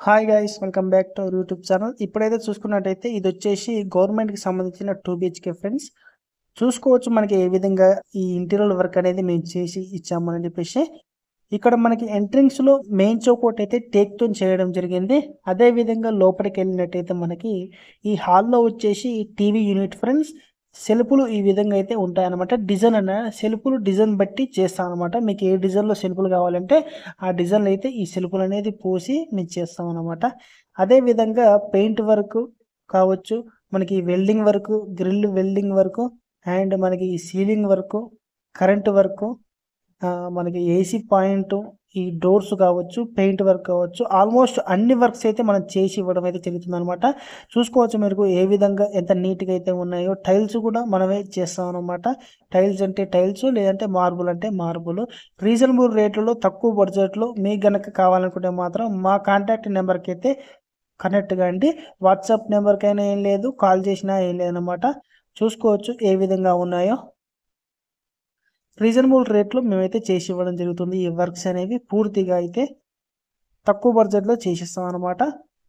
Hi guys welcome back to our YouTube channel. ఇప్పుడైతే చూసుకున్నట్టయితే ఇది వచ్చేసి గవర్నమెంట్కి సంబంధించిన 2 BHK ఫ్రెండ్స్. చూసుకోవచ్చు మనకి ఏ విధంగా ఈ ఇంటీరియర్ వర్క్ అనేది మేము చేసి ఇచ్చామని చెప్పేసి. ఇక్కడ మనకి ఎంట్రన్స్లో మెయిన్ చౌకోట్ అయితే టేక్తో చేయడం జరిగింది. అదే విధంగా లోపలికి వెళ్ళినట్టయితే మనకి ఈ హాల్లో వచ్చేసి టీవీ యూనిట్ ఫ్రెండ్స్. సెల్ఫ్లు ఈ విధంగా అయితే ఉంటాయన్నమాట. డిజైన్ అన్న సెల్ఫ్లు డిజైన్ బట్టి చేస్తాం అనమాట. మీకు ఏ డిజైన్లో సెల్ఫ్లు కావాలంటే ఆ డిజైన్లో అయితే ఈ సెల్ఫ్లు అనేది పోసి మేము చేస్తాం అనమాట. అదే విధంగా పెయింట్ వర్క్ కావచ్చు, మనకి welding work, grill welding work, and మనకి ఈ సీలింగ్ వర్క్, కరెంట్ వర్క్, మనకి ఏసీ పాయింట్, ఈ డోర్స్ కావచ్చు, పెయింట్ వర్క్ కావచ్చు, ఆల్మోస్ట్ అన్ని వర్క్స్ అయితే మనం చేసి ఇవ్వడం అయితే జరుగుతుంది అనమాట. చూసుకోవచ్చు మీరు ఏ విధంగా ఎంత నీట్గా అయితే ఉన్నాయో. టైల్స్ కూడా మనమే చేస్తాం అనమాట. టైల్స్ అంటే టైల్స్, లేదంటే మార్బుల్ అంటే మార్బుల్. రీజనబుల్ రేట్లలో తక్కువ బడ్జెట్లో మీకు గనక కావాలనుకుంటే మాత్రం మా కాంటాక్ట్ నెంబర్కి అయితే కనెక్ట్ కండి. వాట్సాప్ నెంబర్కైనా ఏం లేదు, కాల్ చేసినా ఏం లేదనమాట. చూసుకోవచ్చు ఏ విధంగా ఉన్నాయో. రీజనబుల్ రేట్లో మేమైతే చేసి ఇవ్వడం జరుగుతుంది. ఈ వర్క్స్ అనేవి పూర్తిగా అయితే తక్కువ బడ్జెట్లో చేసిస్తాం అనమాట.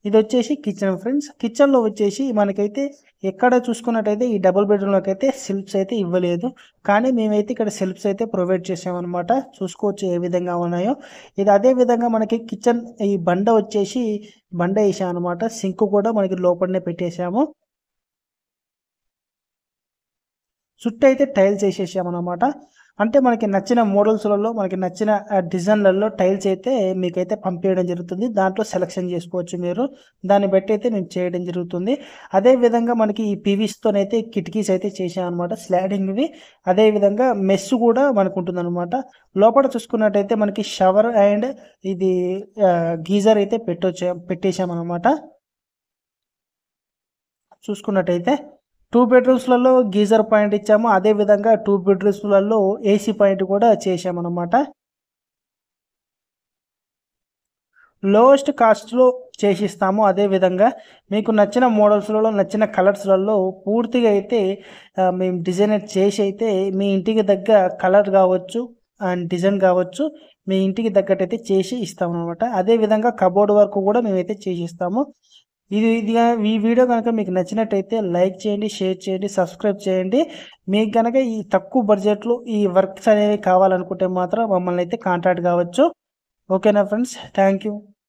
ఇది వచ్చేసి కిచెన్ ఫ్రెండ్స్. కిచెన్లో వచ్చేసి మనకైతే ఎక్కడ చూసుకున్నట్టయితే ఈ డబుల్ బెడ్రూమ్లోకి అయితే సెల్ఫ్స్ అయితే ఇవ్వలేదు, కానీ మేమైతే ఇక్కడ సెల్ఫ్స్ అయితే ప్రొవైడ్ చేసామన్నమాట. చూసుకోవచ్చు ఏ విధంగా ఉన్నాయో. ఇది అదే విధంగా మనకి కిచెన్ ఈ బండ వచ్చేసి బండ వేసామన్నమాట. సింక్ కూడా మనకి లోపలనే పెట్టేసాము. చుట్టూ అయితే టైల్స్ వేసేసామన్నమాట. అంటే మనకి నచ్చిన మోడల్స్లలో, మనకి నచ్చిన డిజైన్లలో టైల్స్ అయితే మీకైతే పంపించడం జరుగుతుంది. దాంట్లో సెలెక్షన్ చేసుకోవచ్చు మీరు. దాన్ని బట్టి అయితే మేము చేయడం జరుగుతుంది. అదేవిధంగా మనకి ఈ పీవీస్తోనైతే కిటికీస్ అయితే చేసామన్నమాట, స్లాడింగ్వి. అదేవిధంగా మెస్ కూడా మనకు ఉంటుందన్నమాట. లోపల చూసుకున్నట్టయితే మనకి షవర్ అండ్ ఇది గీజర్ అయితే పెట్టేసామన్నమాట. చూసుకున్నట్టయితే 2 బెడ్రూమ్స్లలో గీజర్ పాయింట్ ఇచ్చాము. అదేవిధంగా 2 బెడ్రూమ్స్లలో ఏసీ పాయింట్ కూడా చేసామన్నమాట. లోయెస్ట్ కాస్ట్లో చేసిస్తాము. అదేవిధంగా మీకు నచ్చిన మోడల్స్లలో, నచ్చిన కలర్స్లలో పూర్తిగా అయితే మేము డిజైన్ చేసి అయితే మీ ఇంటికి దగ్గర కలర్ కావచ్చు అండ్ డిజైన్ కావచ్చు, మీ ఇంటికి తగ్గట్టయితే చేసి ఇస్తామన్నమాట. అదేవిధంగా కబోర్డ్ వర్క్ కూడా మేమైతే చేసిస్తాము. ఈ వీడియో కనుక మీకు నచ్చినట్టయితే లైక్ చేయండి, షేర్ చేయండి, సబ్స్క్రైబ్ చేయండి. మీకు కనుక ఈ తక్కువ బడ్జెట్లో ఈ వర్క్స్ అనేవి కావాలనుకుంటే మాత్రం మమ్మల్ని అయితే కాంటాక్ట్ కావచ్చు. ఓకేనా ఫ్రెండ్స్, థ్యాంక్ యూ.